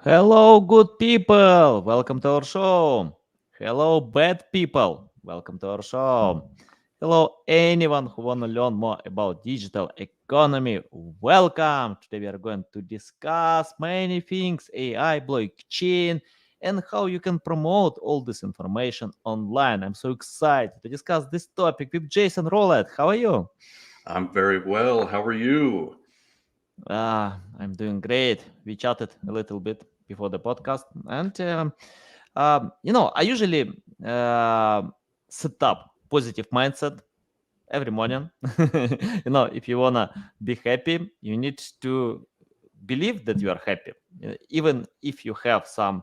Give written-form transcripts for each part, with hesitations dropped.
Hello, good people. Welcome to our show. Hello, bad people. Welcome to our show. Hello, anyone who want to learn more about digital economy. Welcome. Today we are going to discuss many things, AI, blockchain, and how you can promote all this information online. I'm so excited to discuss this topic with Jason Rowlett. How are you? I'm very well. How are you? I'm doing great. We chatted a little bit before the podcast, and I usually uh, set up positive mindset every morning. If you wanna be happy, you need to believe that you are happy, even if you have some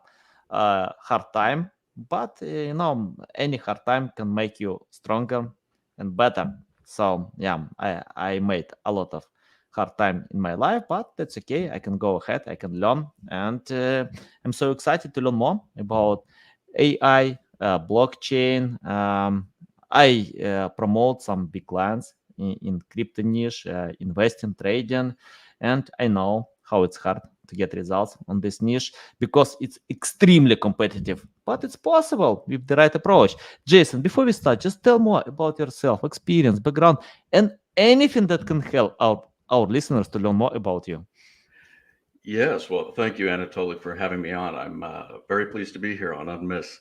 hard time. But any hard time can make you stronger and better. So yeah, I made a lot of hard time in my life, but that's okay. I can go ahead. I can learn, and I'm so excited to learn more about AI, blockchain. I promote some big clients in crypto niche, investing, trading, and I know how it's hard to get results on this niche because it's extremely competitive, but it's possible with the right approach. Jason, before we start, just tell more about yourself, experience, background, and anything that can help our listeners to learn more about you. Yes, well, thank you, Anatoly, for having me on. I'm very pleased to be here on Unmiss.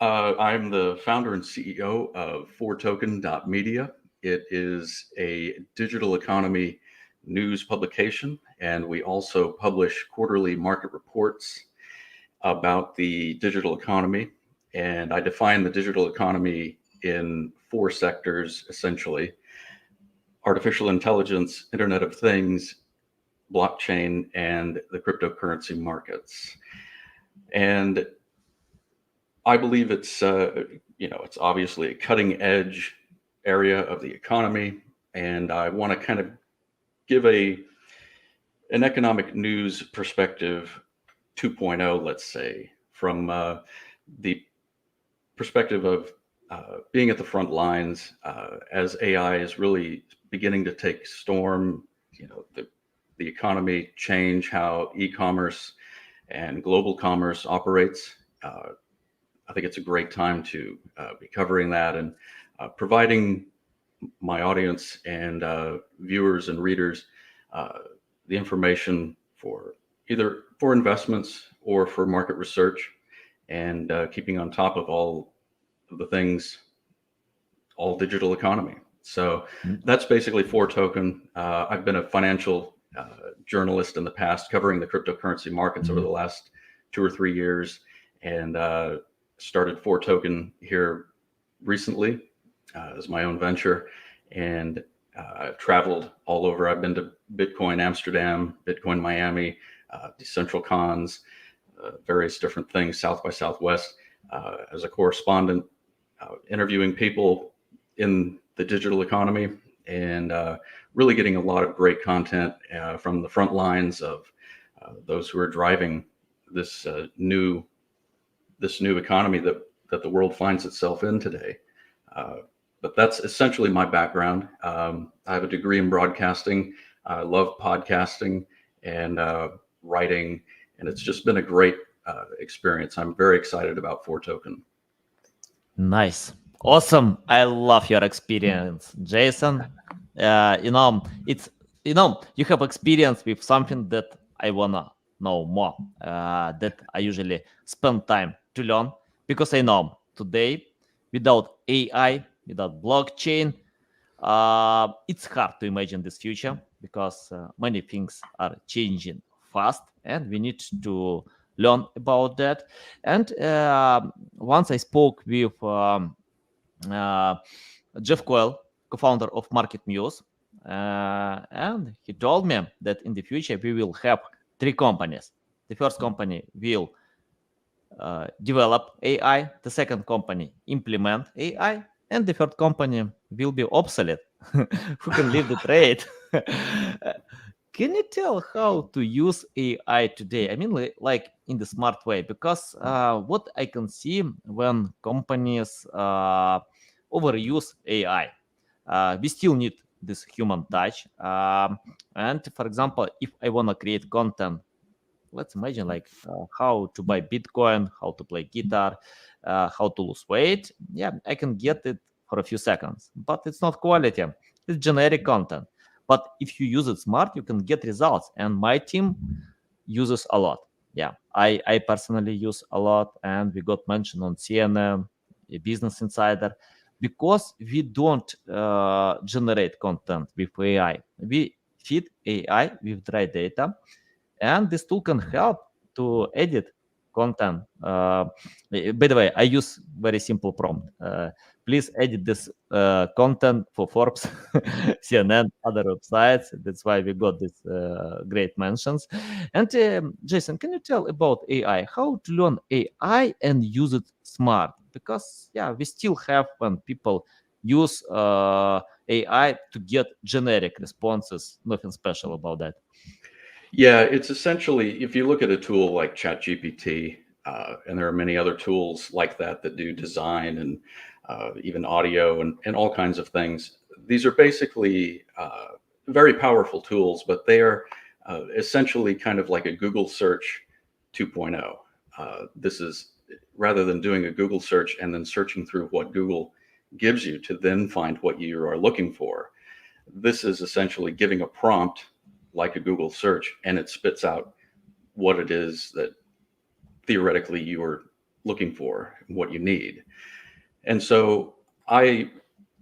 I'm the founder and CEO of 4token.media. It is a digital economy news publication, and we also publish quarterly market reports about the digital economy. And I define the digital economy in four sectors essentially: artificial intelligence, Internet of Things, blockchain, and the cryptocurrency markets. And I believe it's obviously a cutting edge area of the economy, and I want to kind of give an economic news perspective 2.0, let's say, from the perspective of being at the front lines as AI is really beginning to take storm. The economy change, how e-commerce and global commerce operates. I think it's a great time to be covering that and providing my audience and viewers and readers uh, the information for either for investments or for market research, and keeping on top of all of the things, all digital economy. So that's basically 4token. I've been a financial journalist in the past, covering the cryptocurrency markets over the last 2 or 3 years, and started 4token here recently as my own venture. And I've traveled all over. I've been to Bitcoin Amsterdam, Bitcoin Miami, Decentral Cons, various different things, South by Southwest, as a correspondent, interviewing people in the digital economy, and really getting a lot of great content from the front lines of those who are driving this new economy that the world finds itself in today. Uh, but that's essentially my background. I have a degree in broadcasting. I love podcasting and writing, and it's just been a great experience. I'm very excited about 4token. Nice. Awesome. I love your experience, Jason. It's you have experience with something that I wanna know more. That I usually spend time to learn because I know today without AI, without blockchain, it's hard to imagine this future because many things are changing fast, and we need to learn about that. And once I spoke with uh, Jeff Coyle, co-founder of Market News, and he told me that in the future we will have three companies. The first company will develop AI, the second company implement AI, and the third company will be obsolete. Who can leave the trade? Can you tell how to use AI today? I mean, like in the smart way, because what I can see when companies overuse AI, we still need this human touch. And for example, if I want to create content let's imagine like how to buy Bitcoin, how to play guitar, how to lose weight. Yeah, I can get it for a few seconds, but it's not quality. It's generic content. But if you use it smart, you can get results. And my team uses a lot. Yeah, I personally use a lot, and we got mentioned on CNN, Business Insider, because we don't generate content with AI. We feed AI with dry data, and this tool can help to edit content. By the way, I use very simple prompt. Please edit this content for Forbes, CNN, other websites. That's why we got these great mentions. And Jason, can you tell about AI? How to learn AI and use it smart? Because yeah, we still have when people use AI to get generic responses. Nothing special about that. Yeah, it's essentially, if you look at a tool like ChatGPT, and there are many other tools like that that do design and even audio and all kinds of things. These are basically very powerful tools, but they are essentially kind of like a Google search 2.0. This is rather than doing a Google search and then searching through what Google gives you to then find what you are looking for. This is essentially giving a prompt like a Google search, and it spits out what it is that theoretically you are looking for, what you need. And so I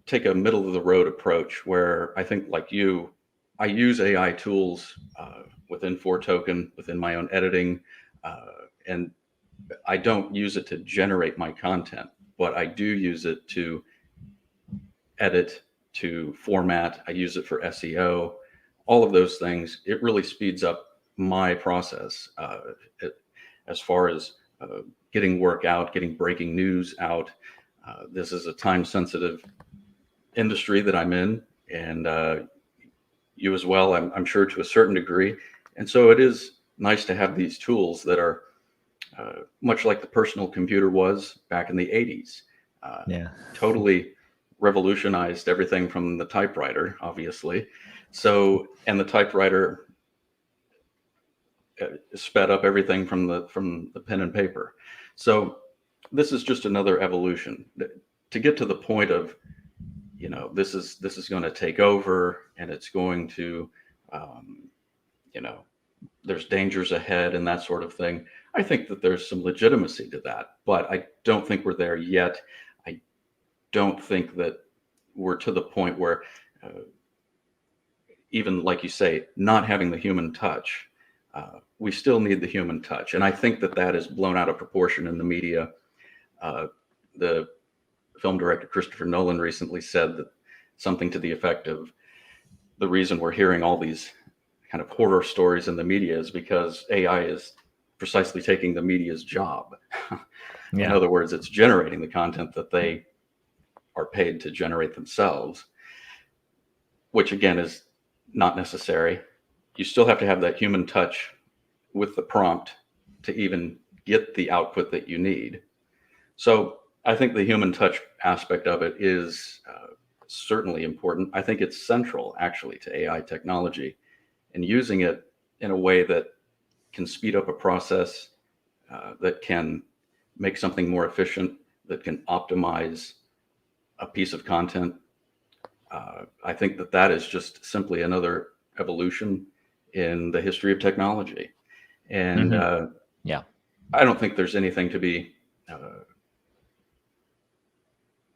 take a middle of the road approach where I think, like you, I use AI tools within 4Token, within my own editing, and I don't use it to generate my content, but I do use it to edit, to format. I use it for SEO, all of those things. It really speeds up my process as far as getting work out, getting breaking news out. This is a time sensitive industry that I'm in, and you as well, I'm sure, to a certain degree. And so it is nice to have these tools that are much like the personal computer was back in the 80s. Yeah. Totally revolutionized everything from the typewriter, obviously. So, and the typewriter sped up everything from the pen and paper. So, this is just another evolution to get to the point of, this is going to take over, and it's going to, you know, there's dangers ahead and that sort of thing. I think that there's some legitimacy to that, but I don't think we're there yet. I don't think that we're to the point where, even like you say, not having the human touch, we still need the human touch. And I think that that is blown out of proportion in the media. The film director Christopher Nolan recently said that something to the effect of, the reason we're hearing all these kind of horror stories in the media is because AI is precisely taking the media's job. In Yeah. other words, it's generating the content that they are paid to generate themselves, which again is not necessary. You still have to have that human touch with the prompt to even get the output that you need. So I think the human touch aspect of it is certainly important. I think it's central actually to AI technology, and using it in a way that can speed up a process, that can make something more efficient, that can optimize a piece of content. I think that that is just simply another evolution in the history of technology. And Mhm. Yeah. I don't think there's anything to be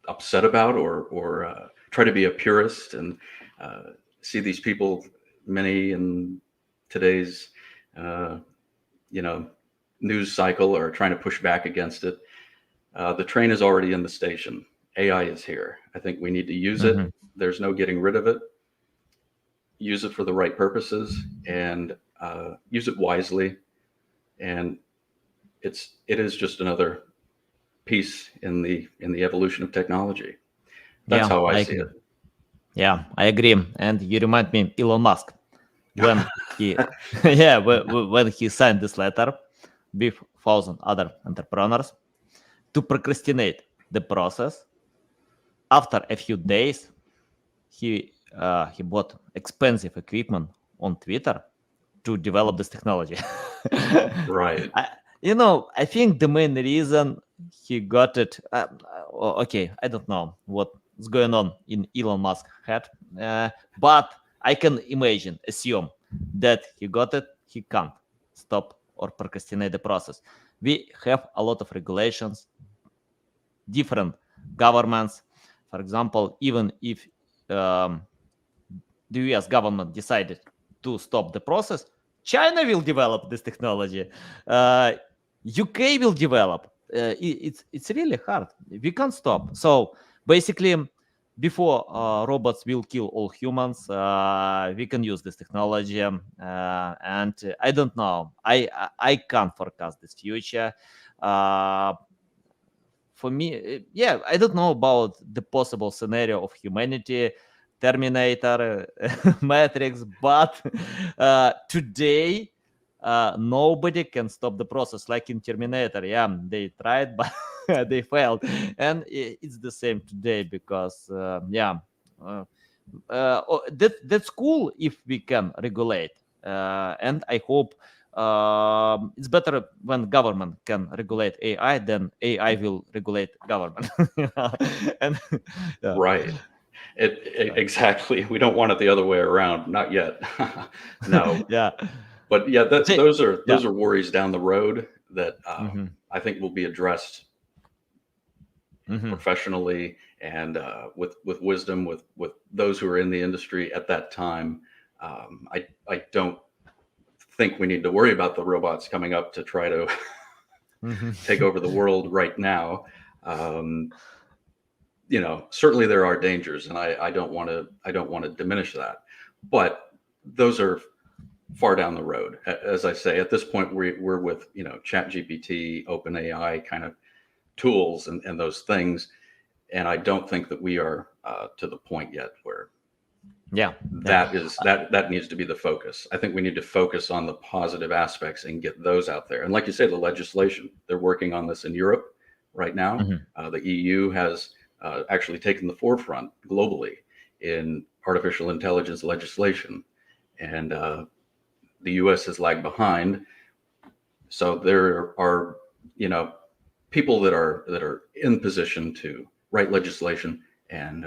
upset about, or try to be a purist and see these people, many in today's uh, you know news cycle, are trying to push back against it. The train is already in the station. AI is here. I think we need to use it. Mhm. There's no getting rid of it. Use it for the right purposes, and use it wisely. And it is just another piece in the evolution of technology. That's Yeah, how I I see agree. it. Yeah, I agree. And you remind me Elon Musk when he, yeah, when he signed this letter with 1,000 other entrepreneurs to procrastinate the process. After a few days, he bought expensive equipment on Twitter to develop this technology. Right. I, I think the main reason he got it. Okay, I don't know what's going on in Elon Musk head, but I can assume that he got it. He can't stop or procrastinate the process. We have a lot of regulations, different governments. For example, even if um, the US government decided to stop the process, China will develop this technology. Uh, UK will develop. It's really hard. We can't stop. So basically, before robots will kill all humans, we can use this technology. And I don't know. I can't forecast this future. Uh, for me, I don't know about the possible scenario of humanity, Terminator, Matrix, but today nobody can stop the process like in Terminator. Yeah, they tried, but they failed, and it's the same today because that's cool if we can regulate, and I hope it's better when government can regulate AI than AI will regulate government. And yeah, Right. Exactly. We don't want it the other way around. Not yet. No. yeah, But yeah, those are yeah. worries down the road that Hmm. I think will be addressed Hmm. professionally and with wisdom with those who are in the industry at that time. I don't think we need to worry about the robots coming up to try to Hmm. take over the world right now. Um, certainly there are dangers, and I don't want to diminish that, but those are far down the road. As I say, at this point, we're with Chat GPT, Open AI kind of tools and those things, and I don't think that we are to the point yet where Yeah, yeah. that needs to be the focus. I think we need to focus on the positive aspects and get those out there. And like you say, the legislation, they're working on this in Europe right now. Hmm. The EU has actually taken the forefront globally in artificial intelligence legislation, and the US has lagged behind. So there are, people that are in position to write legislation, and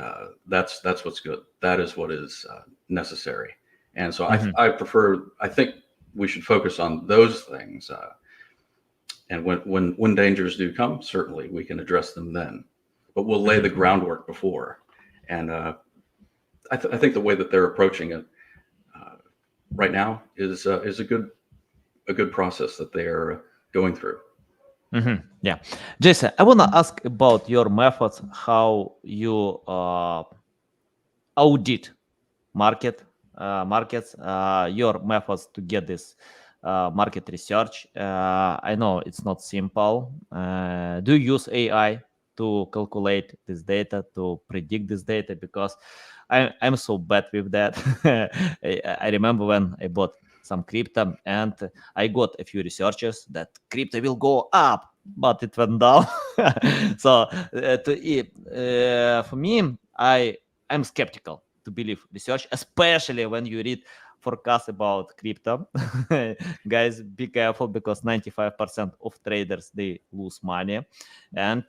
that's what's good. That is what is necessary. And so Hmm. I think we should focus on those things. And when dangers do come, certainly we can address them then. But we'll lay the Hmm. groundwork before. And I think the way that they're approaching it right now is a good process that they are going through. Hmm. Yeah, Jason, I wanna ask about your methods, how you audit markets, your methods to get this market research. I know it's not simple. Do you use AI to calculate this data, to predict this data? Because I'm so bad with that. I remember when I bought some crypto, and I got a few researchers that crypto will go up, but it went down. So for me, I'm skeptical to believe research, especially when you read forecasts about crypto. Guys, be careful because 95% of traders they lose money, and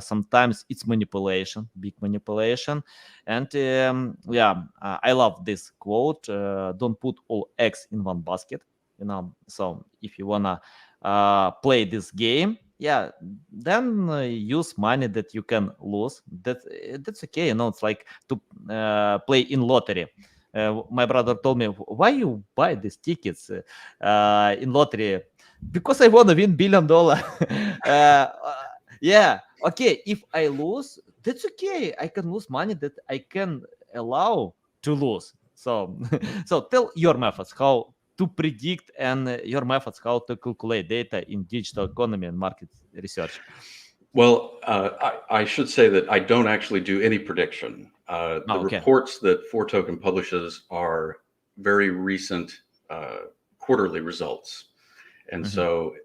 sometimes it's manipulation, big manipulation. And I love this quote: "Don't put all eggs in one basket." So if you wanna play this game, yeah, then use money that you can lose. That's okay. It's like to play in lottery. My brother told me, why you buy these tickets in lottery? Because I want to win $1 billion. Yeah, okay. If I lose, that's okay. I can lose money that I can allow to lose. So, so tell your methods how to predict and your methods how to calculate data in digital economy and market research. Well, I should say that I don't actually do any prediction. The Oh, okay. reports that Four Token publishes are very recent quarterly results, and Hmm. so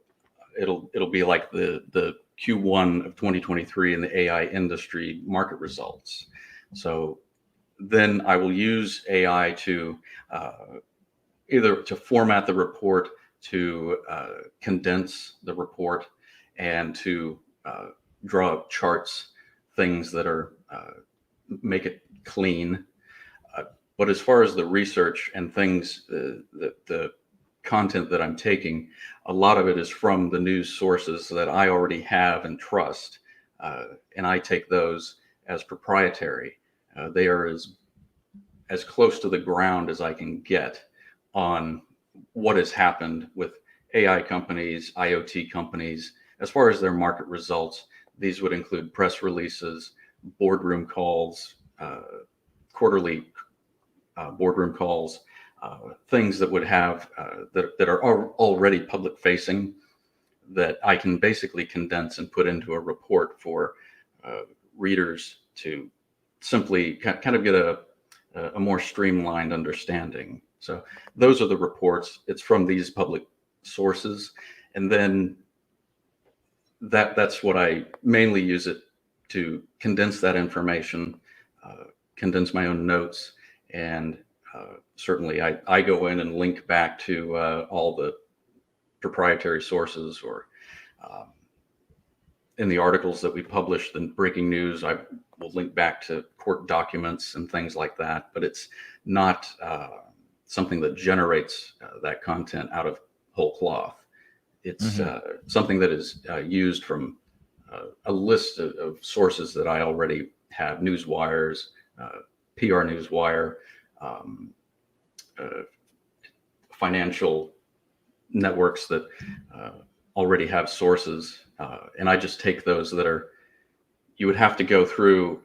it'll be like the Q1 of 2023 in the AI industry market results. So then I will use AI to either to format the report to condense the report and to draw up charts, things that are make it clean. But as far as the research and things, the content that I'm taking, a lot of it is from the news sources that I already have and trust, and I take those as proprietary. They are as close to the ground as I can get on what has happened with AI companies, IoT companies. As far as their market results, these would include press releases, boardroom calls, quarterly boardroom calls, things that would have that are already public facing, that I can basically condense and put into a report for readers to simply kind of get a more streamlined understanding. So those are the reports. It's from these public sources, and then that's what I mainly use it to condense that information, condense my own notes, and certainly I go in and link back to all the proprietary sources, or in the articles that we publish, the breaking news, I will link back to court documents and things like that. But it's not something that generates that content out of whole cloth. It's something that is used from a list of sources that I already have: news wires, PR Newswire, financial networks that already have sources, and I just take those that are, you would have to go through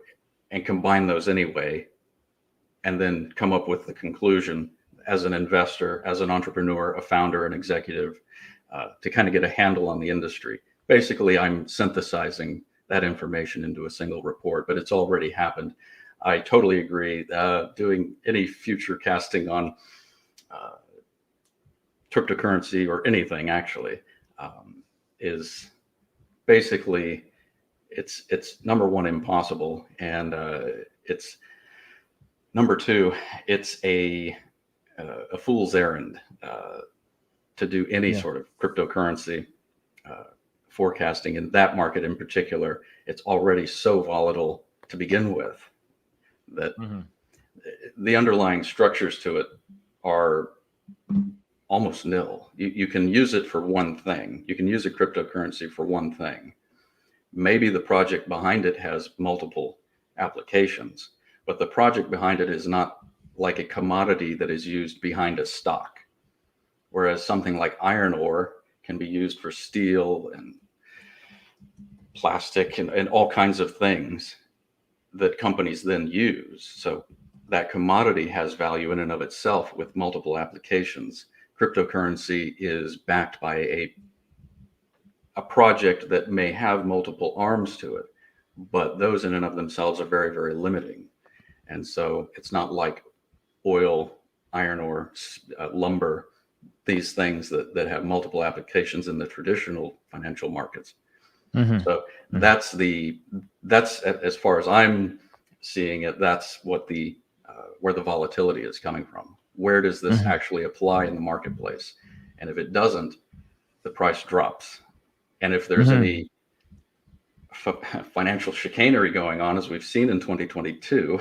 and combine those anyway, and then come up with the conclusion as an investor, as an entrepreneur, a founder, an executive, to kind of get a handle on the industry. Basically, I'm synthesizing that information into a single report, but it's already happened. I totally agree. Doing any future casting on cryptocurrency or anything actually is basically, it's number one, impossible, and it's number two, it's a fool's errand to do any sort of cryptocurrency forecasting in that market in particular. It's already so volatile to begin with that the underlying structures to it are almost nil. You can use it for one thing. You can use a cryptocurrency for one thing. Maybe the project behind it has multiple applications, but the project behind it is not like a commodity that is used behind a stock. Whereas something like iron ore can be used for steel and plastic and all kinds of things that companies then use. So that commodity has value in and of itself with multiple applications. Cryptocurrency is backed by a project that may have multiple arms to it, but those in and of themselves are very, very limiting. And so it's not like oil, iron ore, lumber, these things that have multiple applications in the traditional financial markets. So that's as far as I'm seeing it, that's what where the volatility is coming from. Where does this actually apply in the marketplace? And if it doesn't, the price drops. And if there's any financial chicanery going on, as we've seen in 2022,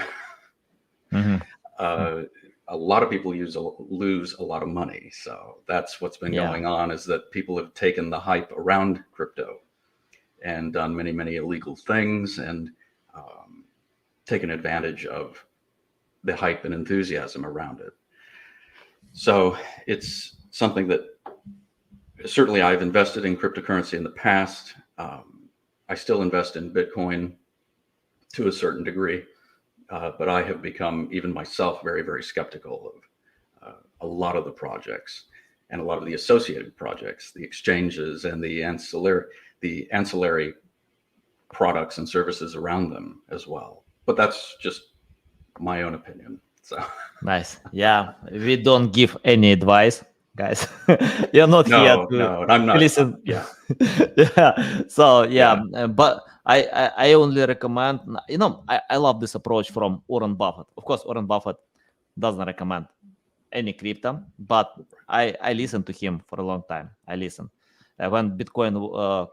a lot of people lose a lot of money. So that's what's been going on, is that people have taken the hype around crypto and done many, many illegal things, and taken advantage of the hype and enthusiasm around it. So it's something that certainly I've invested in cryptocurrency in the past. I still invest in Bitcoin to a certain degree, but I have become, even myself, very, very skeptical of a lot of the projects and a lot of the associated projects, the exchanges and the ancillary products and services around them as well. But that's just my own opinion. So Nice. Yeah, we don't give any advice, guys. You're not here to no, I'm not. listen. Yeah. Yeah. So but I only recommend. I love this approach from Warren Buffett. Of course, Warren Buffett doesn't recommend any crypto, but I listened to him for a long time. I listened when Bitcoin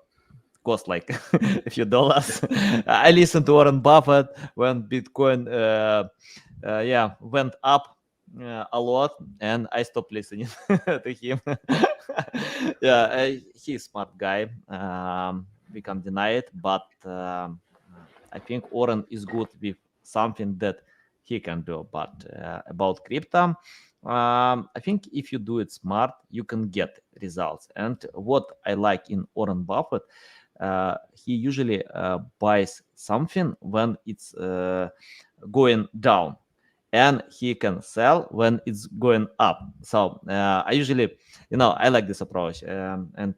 cost like a few dollars. I listened to Warren Buffett when Bitcoin went up a lot, and I stopped listening to him. Yeah, he's smart guy. We can't deny it, but I think Warren is good with something that he can do. But about crypto, I think if you do it smart, you can get results. And what I like in Warren Buffett, he usually buys something when it's going down, and he can sell when it's going up. So I usually, I like this approach, and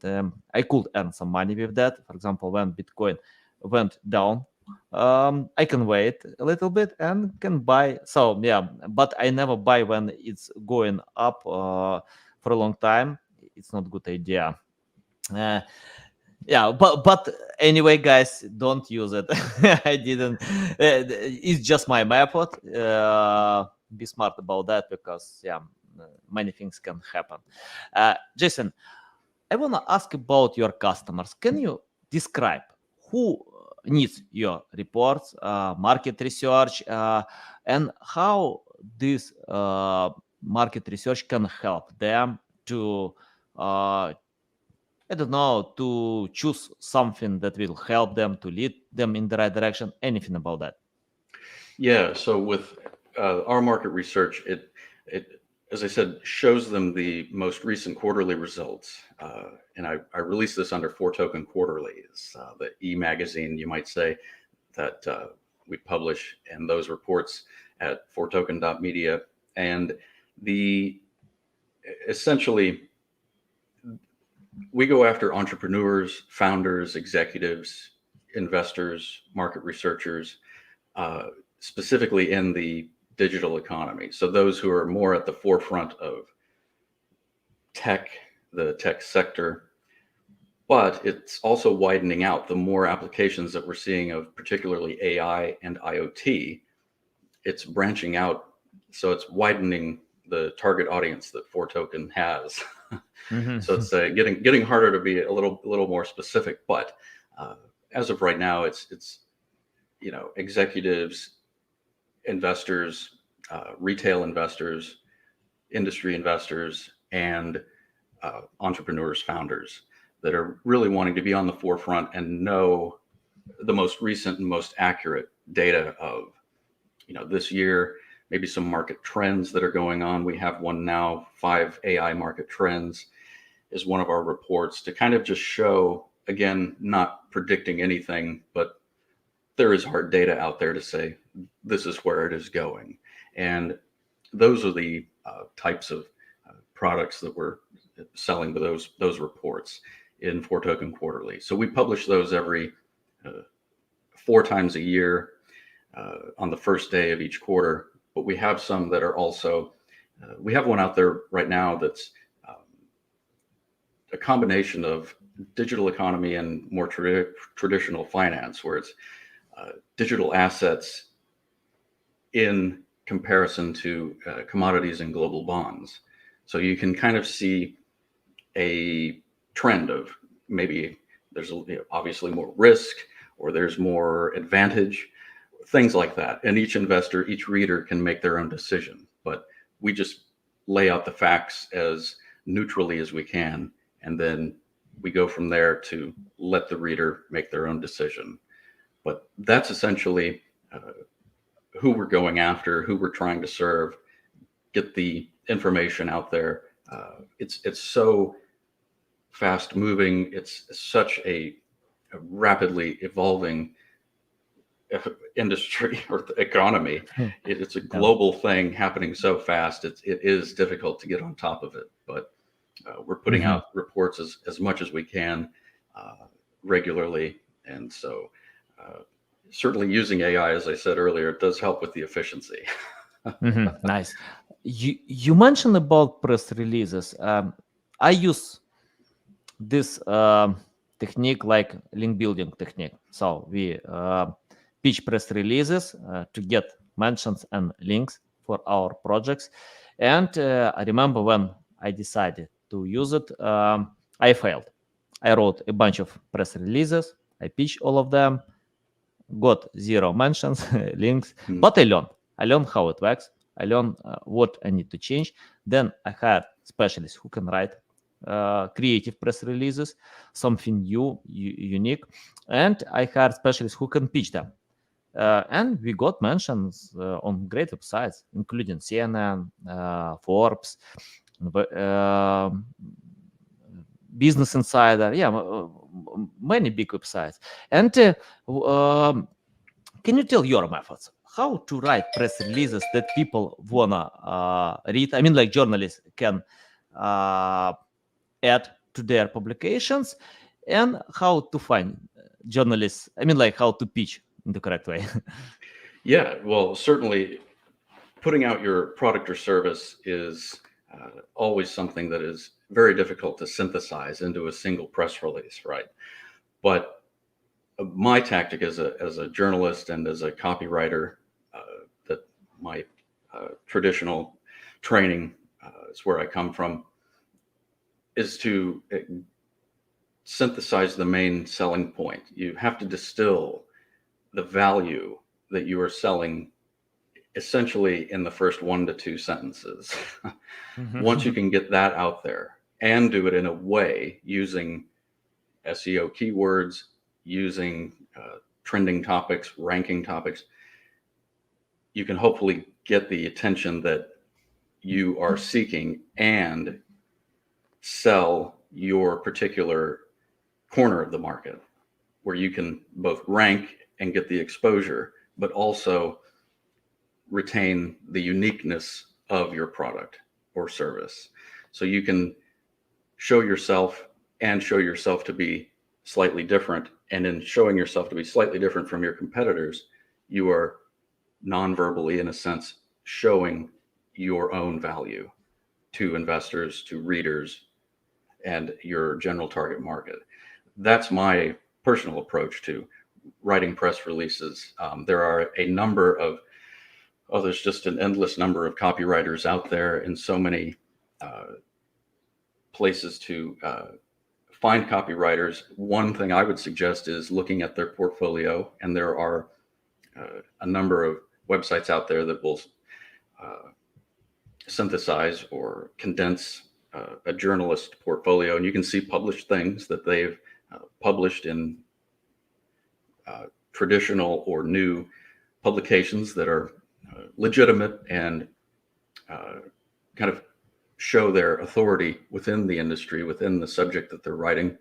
I could earn some money with that. For example, when Bitcoin went down, I can wait a little bit and can buy. So yeah, but I never buy when it's going up for a long time. It's not a good idea. Uh, yeah, but anyway, guys, don't use it. I didn't. It's just my method. Be smart about that, because many things can happen. Jason, I want to ask about your customers. Can you describe who needs your reports, market research, and how this market research can help them to, I don't know, to choose something that will help them, to lead them in the right direction? Anything about that? Yeah, so with our market research, it, as I said, shows them the most recent quarterly results. And I release this under 4Token Quarterlies, the e-magazine, you might say, that we publish, and those reports at 4token.media. And the essentially, we go after entrepreneurs, founders, executives, investors, market researchers, specifically in the digital economy. So those who are more at the forefront of tech, the tech sector, but it's also widening out. The more applications that we're seeing of particularly AI and IoT, it's branching out. So it's widening the target audience that 4Token has. So it's getting harder to be a little more specific. But as of right now, it's executives, investors, retail investors, industry investors, and entrepreneurs, founders that are really wanting to be on the forefront and know the most recent and most accurate data of, this year, maybe some market trends that are going on. We have one now, 5 AI market trends is one of our reports, to kind of just show, again, not predicting anything, but there is hard data out there to say this is where it is going. And those are the types of products that we're selling to those reports in 4Token Quarterly. So we publish those every 4 times a year on the first day of each quarter. But we have some that are also, we have one out there right now that's a combination of digital economy and more traditional finance, where it's digital assets in comparison to commodities and global bonds. So you can kind of see a trend of maybe there's obviously more risk, or there's more advantage, things like that. And each investor, each reader can make their own decision. But we just lay out the facts as neutrally as we can, and then we go from there to let the reader make their own decision. But that's essentially who we're going after, who we're trying to serve, get the information out there. It's so fast moving. It's such a rapidly evolving industry or economy. It's a global thing happening so fast. It is difficult to get on top of it, but we're putting out reports as much as we can regularly. And so certainly using AI, as I said earlier, it does help with the efficiency. Nice. You mentioned about press releases. I use this technique like link building technique. So we pitch press releases to get mentions and links for our projects. And I remember when I decided to use it, I failed. I wrote a bunch of press releases. I pitched all of them, got zero mentions, links, Hmm. but I learned. I learned how it works. I learned what I need to change. Then I hired specialists who can write creative press releases, something new, unique, and I hired specialists who can pitch them. And we got mentions on great websites, including CNN, Forbes, Business Insider, yeah, many big websites. And can you tell your methods? How to write press releases that people wanna read? I mean, like journalists can uh, add to their publications, and how to find journalists. I mean, like how to pitch in the correct way. Yeah, well, certainly putting out your product or service is always something that is very difficult to synthesize into a single press release, right? But my tactic as a journalist and as a copywriter, that my traditional training is where I come from, is to synthesize the main selling point. You have to distill the value that you are selling essentially in the first 1 to 2 sentences. Once you can get that out there and do it in a way using SEO keywords, using trending topics, ranking topics, you can hopefully get the attention that you are seeking and sell your particular corner of the market where you can both rank and get the exposure, but also retain the uniqueness of your product or service. So you can show yourself and show yourself to be slightly different. And in showing yourself to be slightly different from your competitors, you are non-verbally, in a sense, showing your own value to investors, to readers, and your general target market. That's my personal approach to writing press releases. There are a number of, there's just an endless number of copywriters out there and so many places to find copywriters. One thing I would suggest is looking at their portfolio, and there are a number of websites out there that will synthesize or condense a journalist portfolio, and you can see published things that they've published in traditional or new publications that are legitimate and kind of show their authority within the industry, within the subject that they're writing.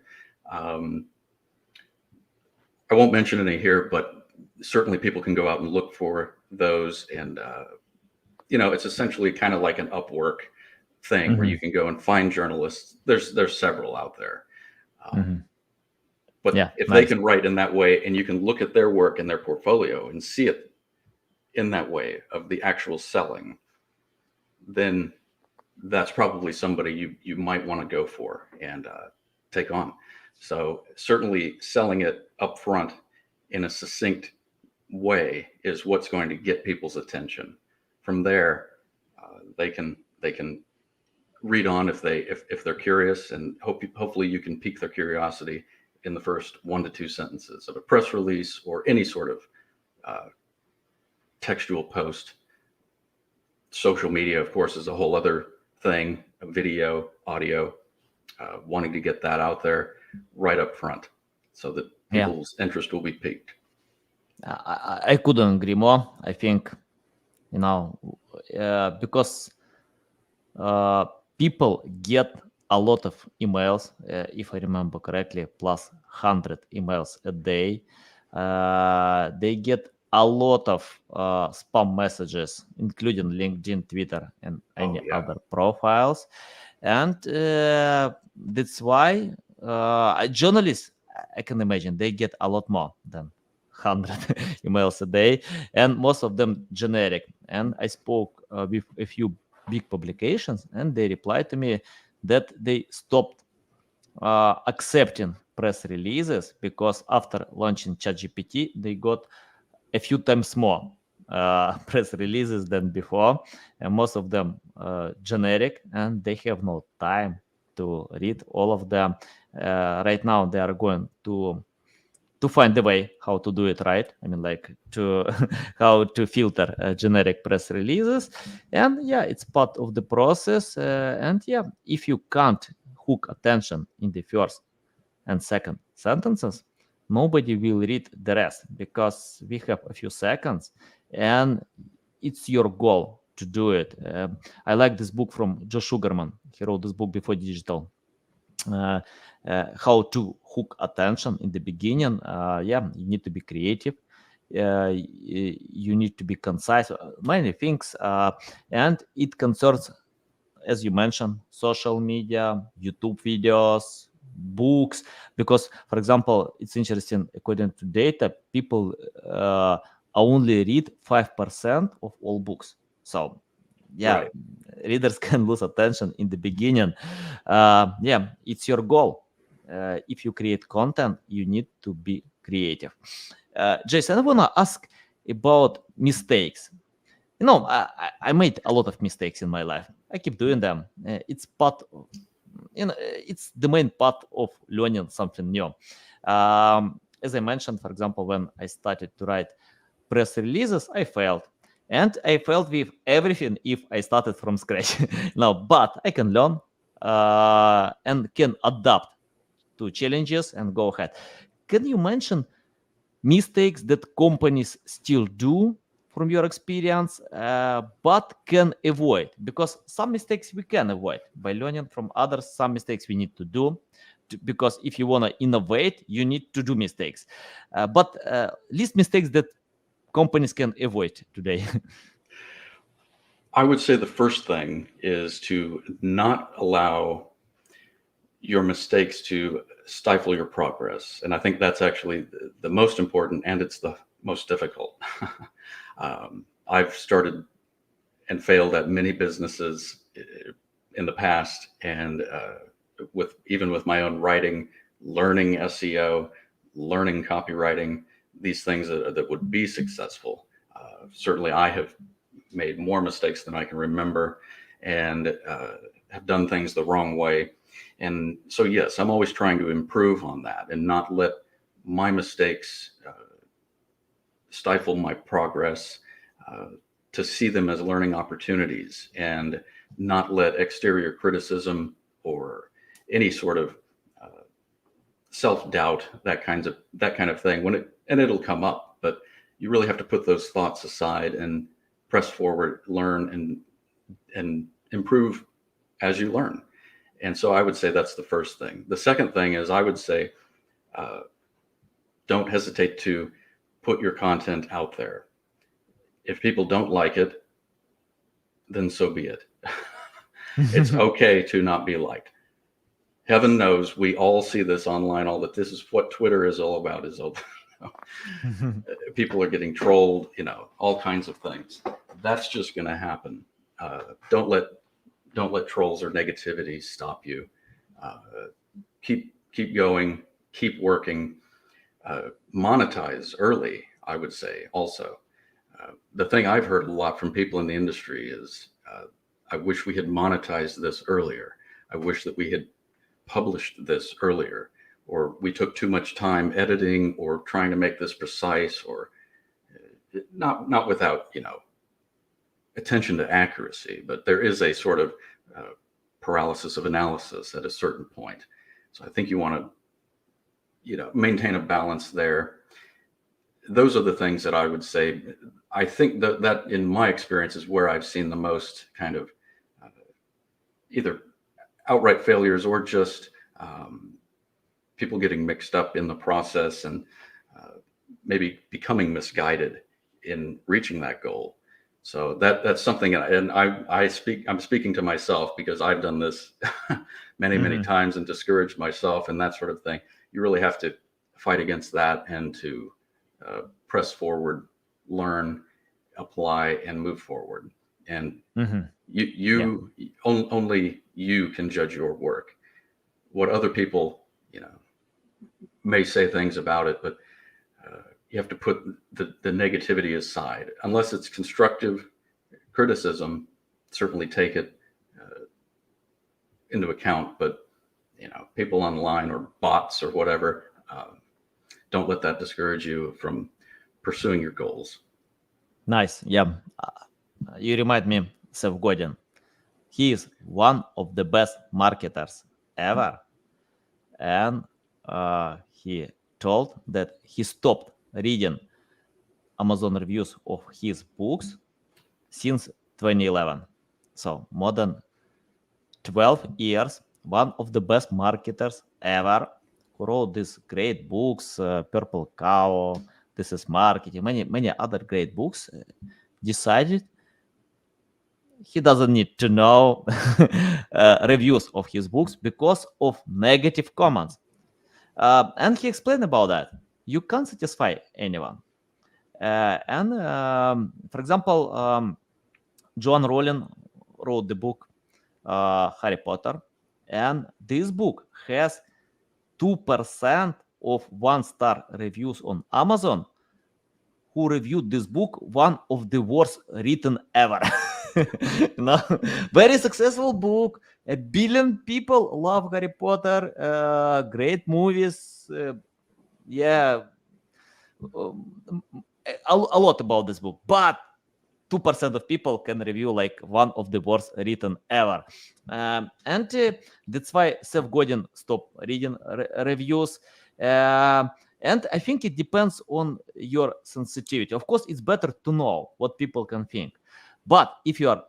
I won't mention any here, but certainly people can go out and look for those. And, it's essentially kind of like an Upwork thing where you can go and find journalists. There's several out there. But Yeah, if nice. they can write in that way and you can look at their work and their portfolio and see it in that way of the actual selling, then that's probably somebody you might want to go for and take on. So certainly selling it up front in a succinct way is what's going to get people's attention. From there, they can read on if they're curious, and hopefully you can pique their curiosity in the first 1 to 2 sentences of a press release or any sort of textual post. Social media, of course, is a whole other thing, video, audio, wanting to get that out there right up front so that people's interest will be piqued. I couldn't agree more. I think, because people get a lot of emails, if I remember correctly, plus 100 emails a day. They get a lot of spam messages, including LinkedIn, Twitter, and any other profiles. And that's why journalists, I can imagine, they get a lot more than 100 emails a day, and most of them generic. And I spoke with a few big publications, and they replied to me that they stopped accepting press releases because after launching ChatGPT, they got a few times more press releases than before, and most of them generic, and they have no time to read all of them. Right now, they are going to find the way how to do it right. I mean, like to how to filter generic press releases, and yeah, it's part of the process. And yeah, if you can't hook attention in the first and second sentences, nobody will read the rest because we have a few seconds, and it's your goal to do it. I like this book from Joe Sugarman. He wrote this book before digital, uh, how to hook attention in the beginning. Yeah, you need to be creative. You need to be concise. Many things, and it concerns, as you mentioned, social media, YouTube videos, books. Because, for example, it's interesting. According to data, people only read 5% of all books. So yeah, Right. readers can lose attention in the beginning. Yeah, it's your goal. If you create content, you need to be creative. Jason, I want to ask about mistakes. I made a lot of mistakes in my life. I keep doing them. It's part of, it's the main part of learning something new. As I mentioned, for example, when I started to write press releases, I failed. And I failed with everything if I started from scratch. Now, but I can learn and can adapt to challenges and go ahead. Can you mention mistakes that companies still do from your experience, but can avoid? Because some mistakes we can avoid by learning from others. Some mistakes we need to do because if you want to innovate, you need to do mistakes. But list mistakes that companies can avoid today. I would say the first thing is to not allow your mistakes to stifle your progress. And I think that's actually the most important, and it's the most difficult. I've started and failed at many businesses in the past, and with my own writing, learning SEO, learning copywriting, these things that would be successful. Certainly, I have made more mistakes than I can remember, and have done things the wrong way. And so, yes, I'm always trying to improve on that and not let my mistakes stifle my progress. To see them as learning opportunities and not let exterior criticism or any sort of self-doubt, that kind of thing, it'll come up, but you really have to put those thoughts aside and press forward, learn, and improve as you learn. And so I would say that's the first thing. The second thing is, I would say, don't hesitate to put your content out there. If people don't like it, then so be it. It's okay to not be liked. Heaven knows we all see this online. All that this is what Twitter is all about. People are getting trolled. All kinds of things. That's just going to happen. Don't let trolls or negativity stop you. Uh, keep going. Keep working. Monetize early, I would say. Also, the thing I've heard a lot from people in the industry is, I wish we had monetized this earlier. I wish that we had published this earlier, or we took too much time editing or trying to make this precise, or not without attention to accuracy, but there is a sort of paralysis of analysis at a certain point. So I think you want to maintain a balance there. Those are the things that I would say. I think that in my experience is where I've seen the most kind of either outright failures or just people getting mixed up in the process and maybe becoming misguided in reaching that goal. So that's something, and I'm speaking to myself because I've done this many times and discouraged myself and that sort of thing. You really have to fight against that and to press forward, learn, apply, and move forward. And only you can judge your work. What other people may say things about it, but you have to put the negativity aside. Unless it's constructive criticism, certainly take it into account. But people online or bots or whatever, don't let that discourage you from pursuing your goals. Nice. Yeah. You remind me, Seth Godin. He is one of the best marketers ever. And he told that he stopped reading Amazon reviews of his books since 2011. So more than 12 years, one of the best marketers ever who wrote these great books, Purple Cow, This is Marketing, many other great books, decided he doesn't need to know reviews of his books because of negative comments. And he explained about that. You can't satisfy anyone. For example, Joan Rowling wrote the book Harry Potter, and this book has 2% of one-star reviews on Amazon. Who reviewed this book? One of the worst written ever. No, very successful book. 1 billion people love Harry Potter. Great movies. Yeah, a lot about this book, but 2% of people can review like one of the worst written ever. And that's why Seth Godin stopped reading reviews. And I think it depends on your sensitivity. Of course, it's better to know what people can think. But if you are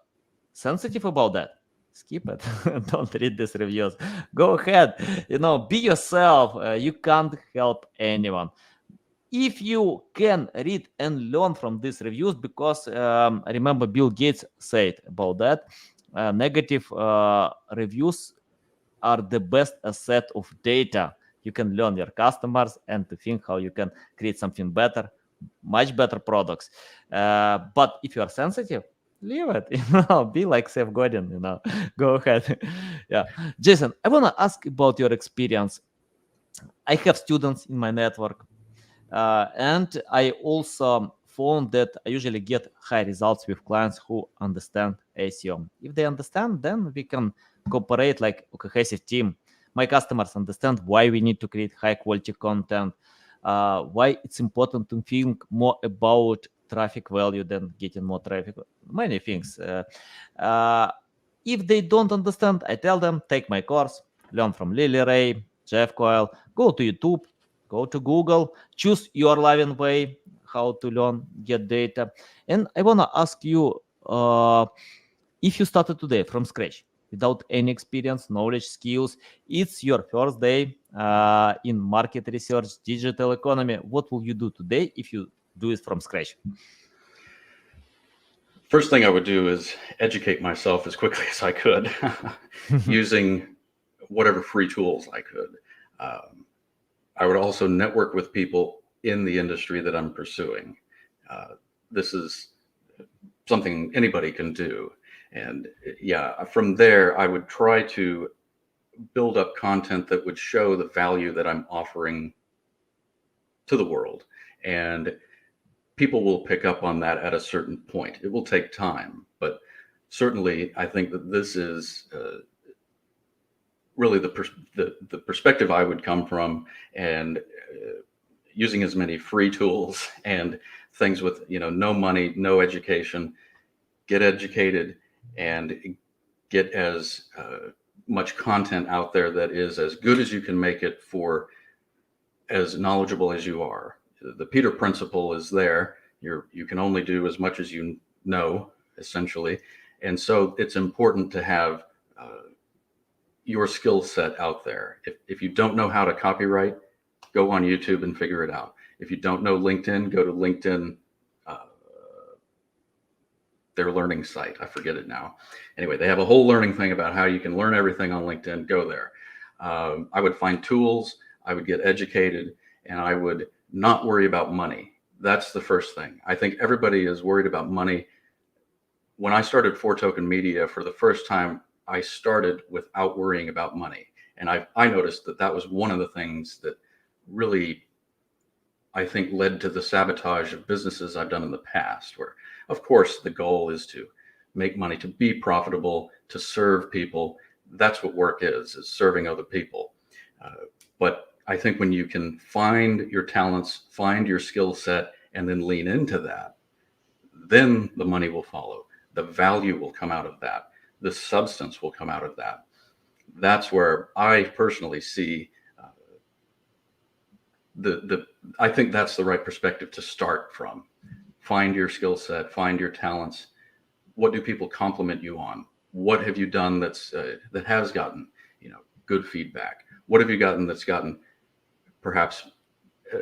sensitive about that, skip it. Don't read these reviews. Go ahead. Be yourself. You can't help anyone. If you can read and learn from these reviews, because I remember Bill Gates said about that, negative reviews are the best asset of data. You can learn your customers and to think how you can create something better, much better products. But if you are sensitive, leave it. Be like Seth Godin. Go ahead. Yeah, Jason, I want to ask about your experience. I have students in my network. And I also found that I usually get high results with clients who understand SEO. If they understand, then we can cooperate like a cohesive team. My customers understand why we need to create high quality content, why it's important to think more about traffic value than getting more traffic, many things. If they don't understand, I tell them, take my course, learn from Lily Ray, Jeff Coyle, go to YouTube, go to Google, choose your loving way how to learn, get data. And I want to ask you, if you started today from scratch without any experience, knowledge, skills, it's your first day in market research, digital economy, what will you do today if you do it from scratch? First thing I would do is educate myself as quickly as I could using whatever free tools I could. I would also network with people in the industry that I'm pursuing. This is something anybody can do. And yeah, from there, I would try to build up content that would show the value that I'm offering to the world. And people will pick up on that at a certain point. It will take time, but certainly I think that this is really the perspective I would come from, and using as many free tools and things with no money, no education. Get educated and get as much content out there that is as good as you can make it for as knowledgeable as you are. The Peter principle is there. You can only do as much as you know, essentially. And so it's important to have your skill set out there. If you don't know how to copyright, go on YouTube and figure it out. If you don't know LinkedIn, go to LinkedIn, their learning site. I forget it now. Anyway, they have a whole learning thing about how you can learn everything on LinkedIn. Go there. I would find tools. I would get educated, and I would not worry about money. That's the first thing. I think everybody is worried about money. When I started 4Token Media for the first time, I started without worrying about money. And I noticed that was one of the things that really I think led to the sabotage of businesses I've done in the past, where, of course, the goal is to make money, to be profitable, to serve people. That's what work is serving other people. But I think when you can find your talents, find your skill set, and then lean into that, then the money will follow. The value will come out of that. The substance will come out of that. That's where I personally see the I think that's the right perspective to start from. Find your skill set, find your talents. What do people compliment you on? What have you done that has gotten, good feedback? What have you gotten that's gotten perhaps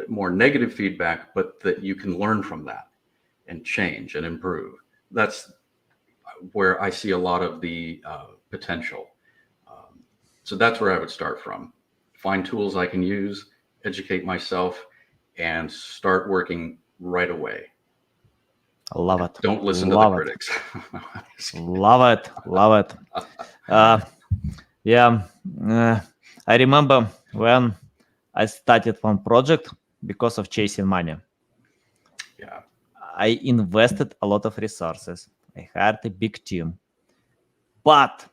more negative feedback, but that you can learn from that and change and improve? That's where I see a lot of the potential. So that's where I would start from. Find tools I can use, educate myself, and start working right away. Love it. Don't listen to the Love it. critics. Love it. Love it. Uh, yeah. I remember when I started one project because of chasing money. Yeah. I invested a lot of resources. I hired a big team, but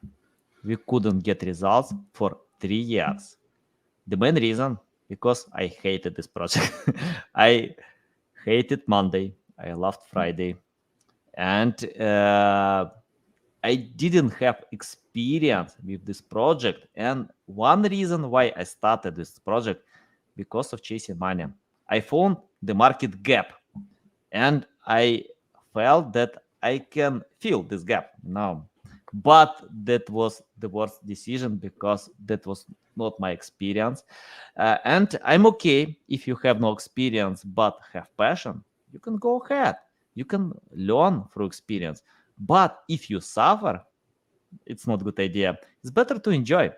we couldn't get results for 3 years. The main reason because I hated this project. I hated Monday. I loved Friday, and I didn't have experience with this project. And one reason why I started this project because of chasing money. I found the market gap, and I felt that I can fill this gap now. But that was the worst decision because that was not my experience. And I'm okay if you have no experience but have passion. You can go ahead. You can learn through experience. But if you suffer, it's not a good idea. It's better to enjoy.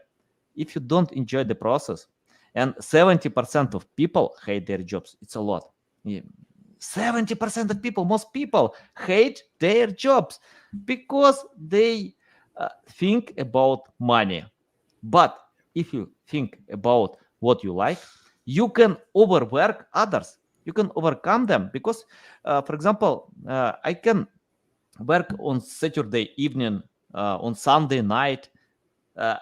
If you don't enjoy the process, and 70% of people hate their jobs, it's a lot. Yeah. 70% of people, most people hate their jobs because they think about money. But if you think about what you like, you can overwork others. You can overcome them because, for example, I can work on Saturday evening, on Sunday night. Uh,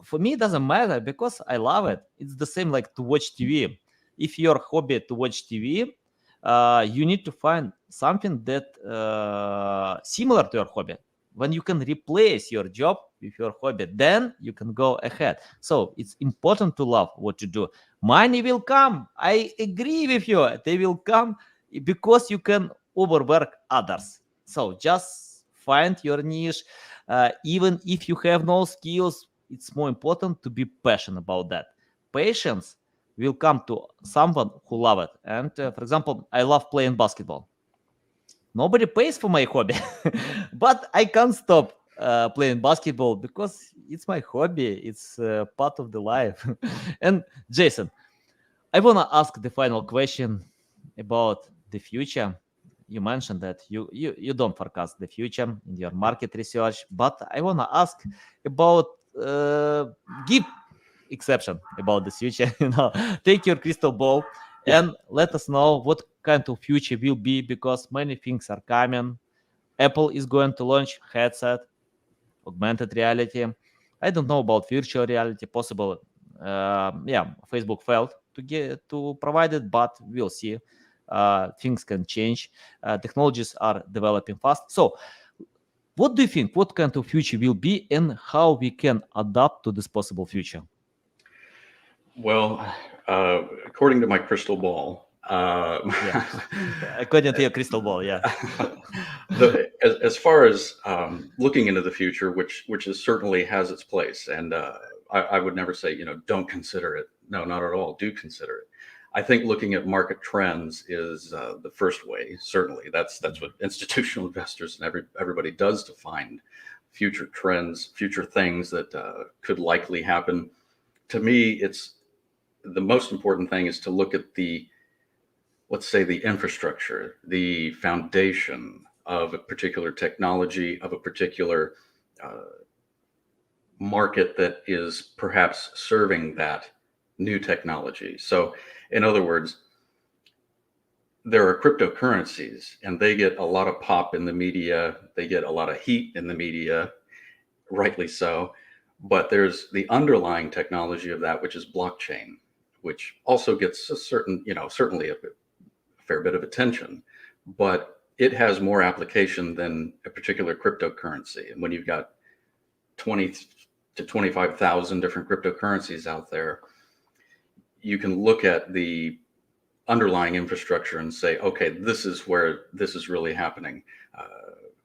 for me, it doesn't matter because I love it. It's the same like to watch TV. If your hobby to watch TV, you need to find something that similar to your hobby. When you can replace your job with your hobby, then you can go ahead. So it's important to love what you do. Money will come. I agree with you. They will come because you can overwork others. So just find your niche. Even if you have no skills, it's more important to be passionate about that. Patience will come to someone who love it. And for example, I love playing basketball. Nobody pays for my hobby, but I can't stop playing basketball because it's my hobby. It's part of the life. And Jason, I want to ask the final question about the future. You mentioned that you don't forecast the future in your market research, but I want to ask about give exception about the future. Take your crystal ball Yeah. and let us know what kind of future will be because many things are coming. Apple is going to launch headset, augmented reality. I don't know about virtual reality. Possible, yeah. Facebook failed to provide it, but we'll see. Things can change. Technologies are developing fast. So, what do you think? What kind of future will be, and how we can adapt to this possible future? Well, according to my crystal ball, Yeah, according to your crystal ball. Yeah. as far as looking into the future, which is certainly has its place, and I would never say don't consider it. No, not at all. Do consider it. I think looking at market trends is the first way. Certainly, that's what institutional investors and everybody does to find future trends, future things that could likely happen. To me, it's the most important thing is to look at the, let's say, the infrastructure, the foundation of a particular technology, of a particular uh, market that is perhaps serving that new technology. So, in other words, there are cryptocurrencies, and they get a lot of pop in the media. They get a lot of heat in the media, rightly so. But there's the underlying technology of that, which is blockchain, which also gets a certain, certainly a fair bit of attention, but it has more application than a particular cryptocurrency. And when you've got 20 to 25,000 different cryptocurrencies out there, you can look at the underlying infrastructure and say, okay, this is where this is really happening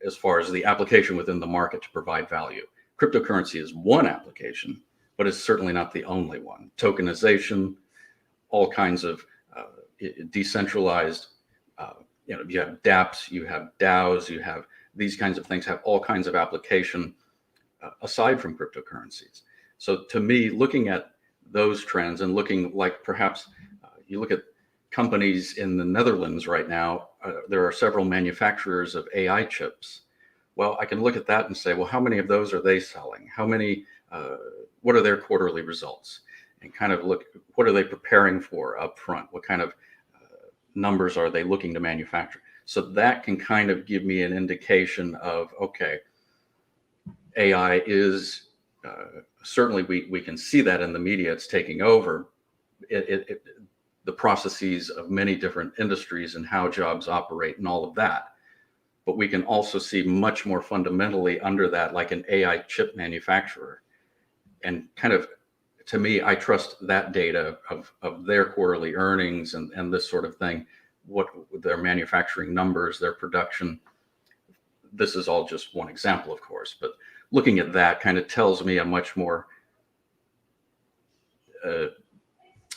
as far as the application within the market to provide value. Cryptocurrency is one application, but it's certainly not the only one. Tokenization, all kinds of decentralized, you have dApps, you have DAOs, you have these kinds of things, have all kinds of application aside from cryptocurrencies. So to me, looking at those trends and looking like perhaps you look at companies in the Netherlands right now, there are several manufacturers of AI chips. Well, I can look at that and say, well, how many of those are they selling? How many, what are their quarterly results? And kind of look, what are they preparing for up front? What kind of numbers are they looking to manufacture? So that can kind of give me an indication of, okay, AI is certainly we can see that in the media, it's taking over the processes of many different industries and how jobs operate and all of that. But we can also see much more fundamentally under that, like an AI chip manufacturer. And kind of, to me, I trust that data of their quarterly earnings and this sort of thing, what their manufacturing numbers, their production. This is all just one example, of course, but looking at that kind of tells me a much more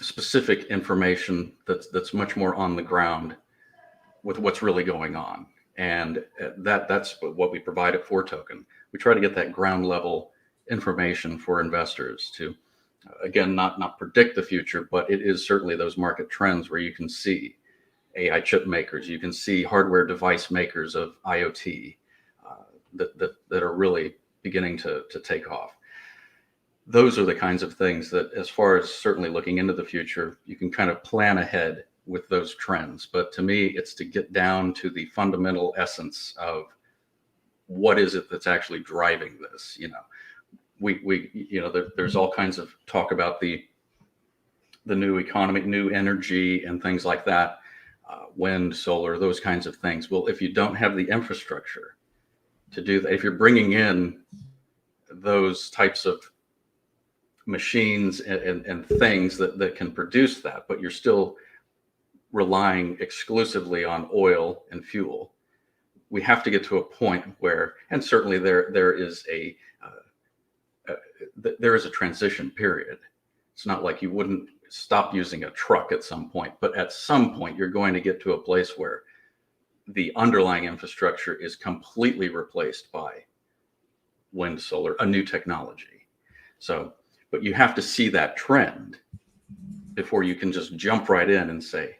specific information that's much more on the ground with what's really going on. And that's what we provide at 4Token. We try to get that ground level information for investors to, again, not predict the future, but it is certainly those market trends where you can see AI chip makers, you can see hardware device makers of IoT that are really beginning to take off. Those are the kinds of things that, as far as certainly looking into the future, you can kind of plan ahead with those trends. But to me, it's to get down to the fundamental essence of what is it that's actually driving this. There's all kinds of talk about the new economy, new energy, and things like that, wind, solar, those kinds of things. Well, if you don't have the infrastructure to do that, if you're bringing in those types of machines and things that can produce that, but you're still relying exclusively on oil and fuel, we have to get to a point where, and certainly there is a transition period. It's not like you wouldn't stop using a truck at some point, but at some point you're going to get to a place where the underlying infrastructure is completely replaced by wind, solar, a new technology. So, but you have to see that trend before you can just jump right in and say,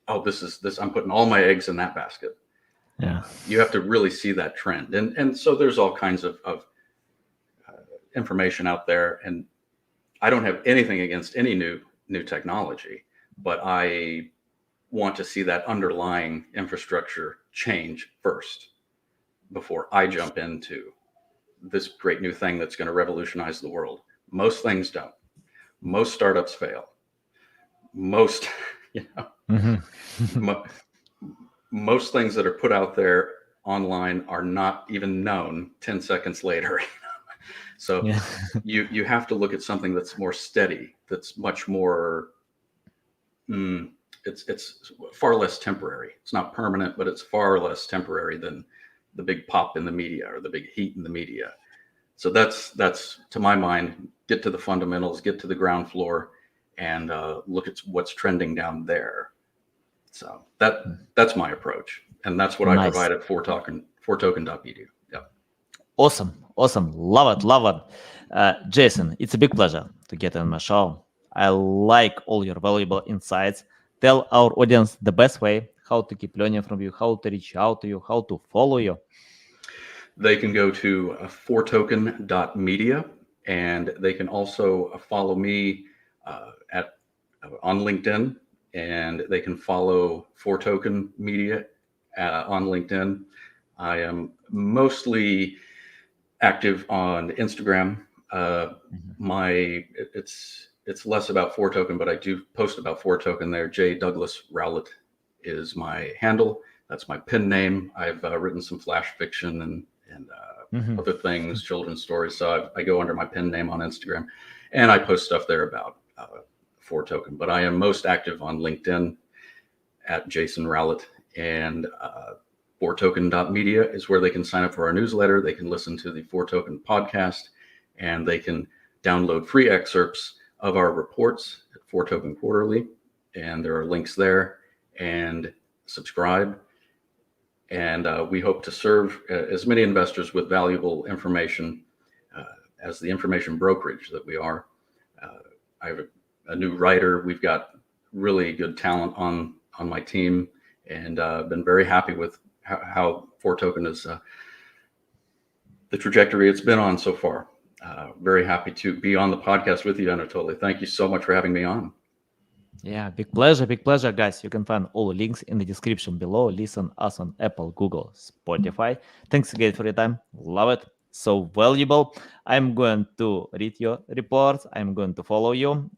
oh, this, I'm putting all my eggs in that basket. Yeah. You have to really see that trend. And so there's all kinds of information out there. And I don't have anything against any new technology, but I want to see that underlying infrastructure change first before I jump into this great new thing that's going to revolutionize the world. Most things don't. Most startups fail. Most, most things that are put out there online are not even known 10 seconds later. So yeah. you have to look at something that's more steady, that's much more, it's far less temporary. It's not permanent, but it's far less temporary than the big pop in the media or the big heat in the media. So that's to my mind, get to the fundamentals, get to the ground floor, and look at what's trending down there. So that's my approach, and that's what I provide at 4Token.media. Yeah. Awesome. Love it. Jason, it's a big pleasure to get on my show. I like all your valuable insights. Tell our audience the best way how to keep learning from you, how to reach out to you, how to follow you. They can go to 4Token.media, and they can also follow me on LinkedIn and they can follow 4Token Media on LinkedIn. I am mostly active on Instagram. Mhm. It's less about 4Token, but I do post about 4Token there. J. Douglas Rowlett is my handle. That's my pen name. I've written some flash fiction and Mhm. other things, children's stories. So I go under my pen name on Instagram, and I post stuff there about 4Token. But I am most active on LinkedIn at Jason Rowlett, and 4token.media is where they can sign up for our newsletter. They can listen to the 4Token podcast, and they can download free excerpts of our reports at 4Token Quarterly. And there are links there, and subscribe. And we hope to serve as many investors with valuable information as the information brokerage that we are. I have a new writer. We've got really good talent on my team, and been very happy with how 4Token is the trajectory it's been on so far. Very happy to be on the podcast with you, Anatoly. Thank you so much for having me on. Yeah, big pleasure, guys. You can find all links in the description below. Listen us on Apple, Google, Spotify. Thanks again for your time. Love it. So valuable. I'm going to read your reports. I'm going to follow you.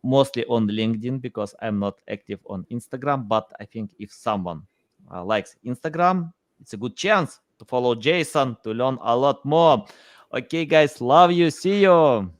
Mostly on LinkedIn because I'm not active on Instagram. But I think if someone likes Instagram, it's a good chance to follow Jason to learn a lot more. Okay, guys, love you. See you.